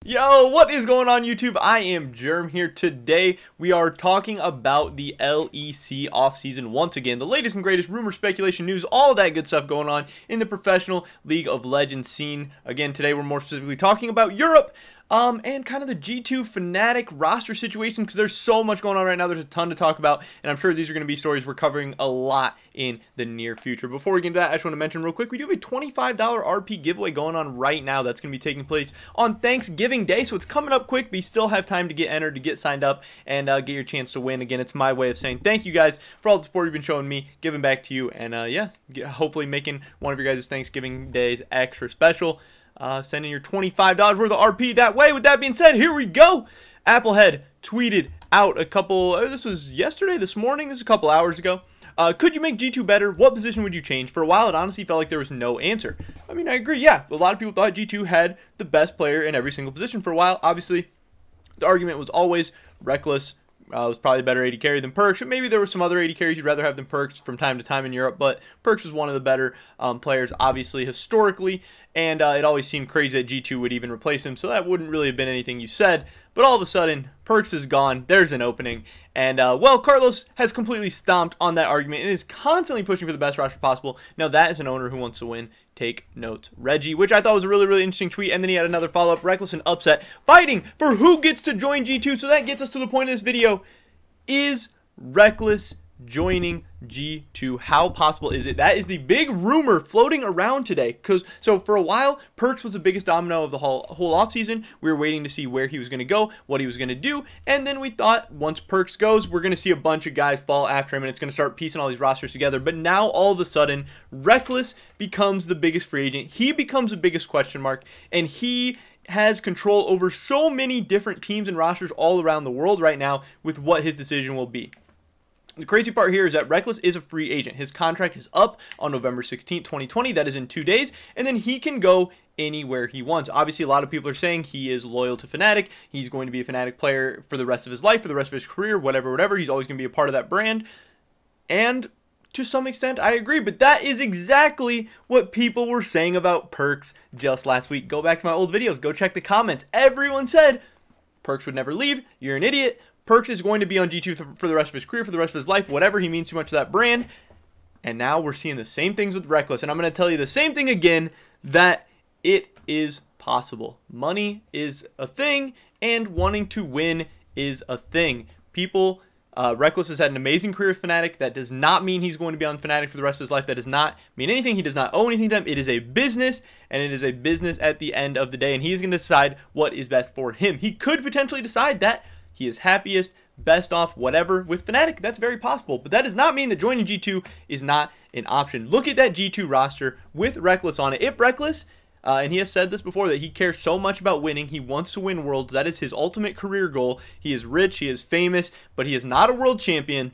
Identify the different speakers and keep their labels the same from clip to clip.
Speaker 1: Yo, what is going on YouTube? I am Germ here. Today we are talking about the LEC offseason once again. The latest and greatest rumor, speculation, news, all of that good stuff going on in the professional League of Legends scene. Again, today we're more specifically talking about Europe. And kind of the G2 Fnatic roster situation, because there's so much going on right now. There's a ton to talk about, and I'm sure these are going to be stories we're covering a lot in the near future. Before we get into that, I just want to mention real quick, we do have a $25 RP giveaway going on right now that's going to be taking place on Thanksgiving Day, so it's coming up quick, but you still have time to get entered, to get signed up, and get your chance to win. Again, it's my way of saying thank you guys for all the support you've been showing me, giving back to you, and yeah, hopefully making one of your guys' Thanksgiving days extra special. Sending your $25 worth of RP that way. With that being said, here we go. Applehead tweeted out a couple, this was yesterday, this morning, this is a couple hours ago. Could you make G2 better? What position would you change? For a while, it honestly felt like there was no answer. I mean, I agree, yeah. A lot of people thought G2 had the best player in every single position for a while. Obviously, the argument was always Rekkles was probably a better AD carry than Perkz. Maybe there were some other AD carries you'd rather have than Perkz from time to time in Europe, but Perkz was one of the better players, obviously, historically, and it always seemed crazy that G2 would even replace him, so that wouldn't really have been anything you said. But all of a sudden, Perkz is gone, there's an opening, and well, Carlos has completely stomped on that argument and is constantly pushing for the best roster possible. Now, that is an owner who wants to win. Take notes. Reggie, which I thought was a really interesting tweet, and then he had another follow-up. Rekkles and Upset fighting for who gets to join G2, so that gets us to the point of this video. Is Rekkles joining G2? How possible is it? That is the big rumor floating around today. So for a while, Perkz was the biggest domino of the whole offseason. We were waiting to see where he was going to go, what he was going to do, and then we thought once Perkz goes, we're going to see a bunch of guys fall after him, and it's going to start piecing all these rosters together. But now, all of a sudden, Rekkles becomes the biggest free agent. He becomes the biggest question mark, and he has control over so many different teams and rosters all around the world right now with what his decision will be. The crazy part here is that Rekkles is a free agent. His contract is up on November 16th, 2020. That is in 2 days. And then he can go anywhere he wants. Obviously, a lot of people are saying he is loyal to Fnatic. He's going to be a Fnatic player for the rest of his life, for the rest of his career, whatever. He's always going to be a part of that brand. And to some extent, I agree, but that is exactly what people were saying about Perkz just last week. Go back to my old videos. Go check the comments. Everyone said Perkz would never leave. You're an idiot. Perkz is going to be on G2 for the rest of his career, for the rest of his life, whatever. He means too much to that brand. And now we're seeing the same things with Rekkles. And I'm going to tell you the same thing again, that it is possible. Money is a thing, and wanting to win is a thing. Rekkles has had an amazing career with Fnatic. That does not mean he's going to be on Fnatic for the rest of his life. That does not mean anything. He does not owe anything to them. It is a business, and it is a business at the end of the day, and he's going to decide what is best for him. He could potentially decide that he is happiest, best off, whatever, with Fnatic. That's very possible, but that does not mean that joining G2 is not an option. Look at that G2 roster with Rekkles on it. If Rekkles, and he has said this before, that he cares so much about winning. He wants to win worlds. That is his ultimate career goal. He is rich. He is famous, but he is not a world champion.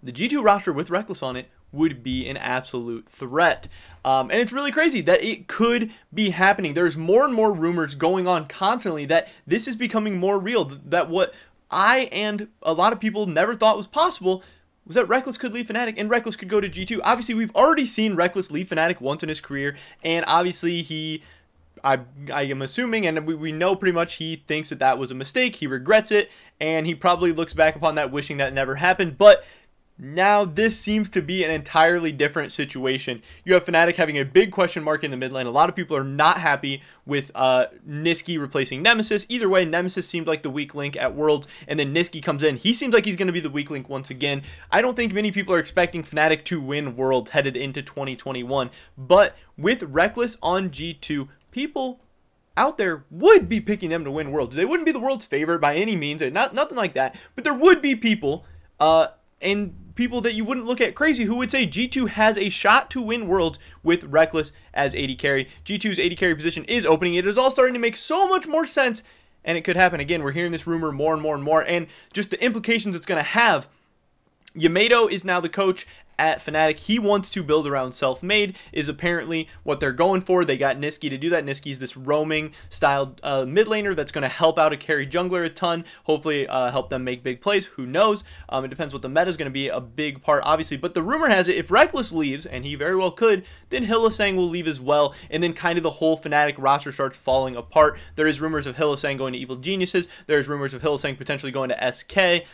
Speaker 1: The G2 roster with Rekkles on it would be an absolute threat. And it's really crazy that it could be happening. There's more and more rumors going on constantly that this is becoming more real. That what I and a lot of people never thought was possible was that Rekkles could leave Fnatic and Rekkles could go to G2. Obviously, we've already seen Rekkles leave Fnatic once in his career, and obviously I am assuming, and we know pretty much, he thinks that that was a mistake. He regrets it, and he probably looks back upon that wishing that never happened. But now this seems to be an entirely different situation. You have Fnatic having a big question mark in the mid lane. A lot of people are not happy with Nisqy replacing Nemesis. Either way, Nemesis seemed like the weak link at Worlds, and then Nisqy comes in. He seems like he's going to be the weak link once again. I don't think many people are expecting Fnatic to win Worlds headed into 2021, but with Rekkles on G2, people out there would be picking them to win Worlds. They wouldn't be the world's favorite by any means, nothing like that, but there would be people, and people that you wouldn't look at crazy who would say G2 has a shot to win Worlds with Rekkles as AD carry. G2's AD carry position is opening. It is all starting to make so much more sense, and it could happen. Again, we're hearing this rumor more and more, and just the implications it's going to have. Yamato is now the coach at Fnatic. He wants to build around Self-Made is apparently what they're going for. They got Nisqy to do that. Nisqy's this roaming style mid laner that's going to help out a carry jungler a ton, hopefully help them make big plays. Who knows? It depends what the meta is going to be, a big part obviously, but the rumor has it if Rekkles leaves, and he very well could, then Hylissang will leave as well, and then kind of the whole Fnatic roster starts falling apart. There is rumors of Hylissang going to Evil Geniuses. There's rumors of Hylissang potentially going to SK.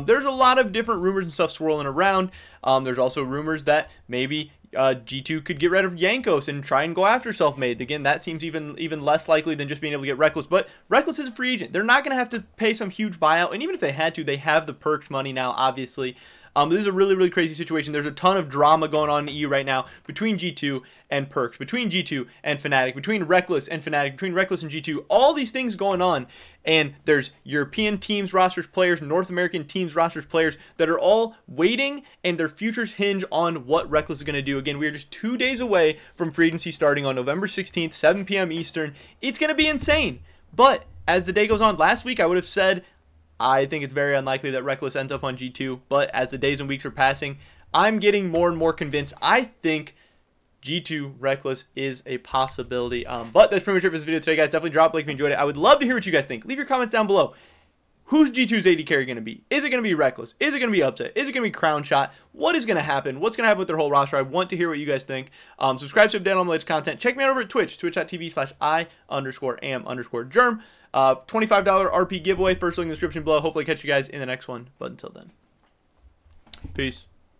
Speaker 1: There's a lot of different rumors and stuff swirling around. There's also rumors that maybe G2 could get rid of Jankos and try and go after Self-Made. Again, that seems even less likely than just being able to get Rekkles. But Rekkles is a free agent. They're not going to have to pay some huge buyout. And even if they had to, they have the Perkz money now, obviously. This is a really, really crazy situation. There's a ton of drama going on in EU right now between G2 and Perkz, between G2 and Fnatic, between Rekkles and Fnatic, between Rekkles and G2. All these things going on. And there's European teams, rosters, players, North American teams, rosters, players that are all waiting, and their futures hinge on what Rekkles is going to do. Again, we are just 2 days away from free agency starting on November 16th, 7 p.m. Eastern. It's going to be insane. But as the day goes on, last week I would have said I think it's very unlikely that Rekkles ends up on G2, but as the days and weeks are passing, I'm getting more and more convinced. I think G2 Rekkles is a possibility. But that's pretty much it for this video today, guys. Definitely drop a like if you enjoyed it. I would love to hear what you guys think. Leave your comments down below. Who's G2's AD carry going to be? Is it going to be Rekkles? Is it going to be Upset? Is it going to be Crown Shot? What is going to happen? What's going to happen with their whole roster? I want to hear what you guys think. Subscribe to update on the latest content. Check me out over at Twitch, twitch.tv/I_am_germ. $25 RP giveaway. First link in the description below. Hopefully catch you guys in the next one. But until then, peace.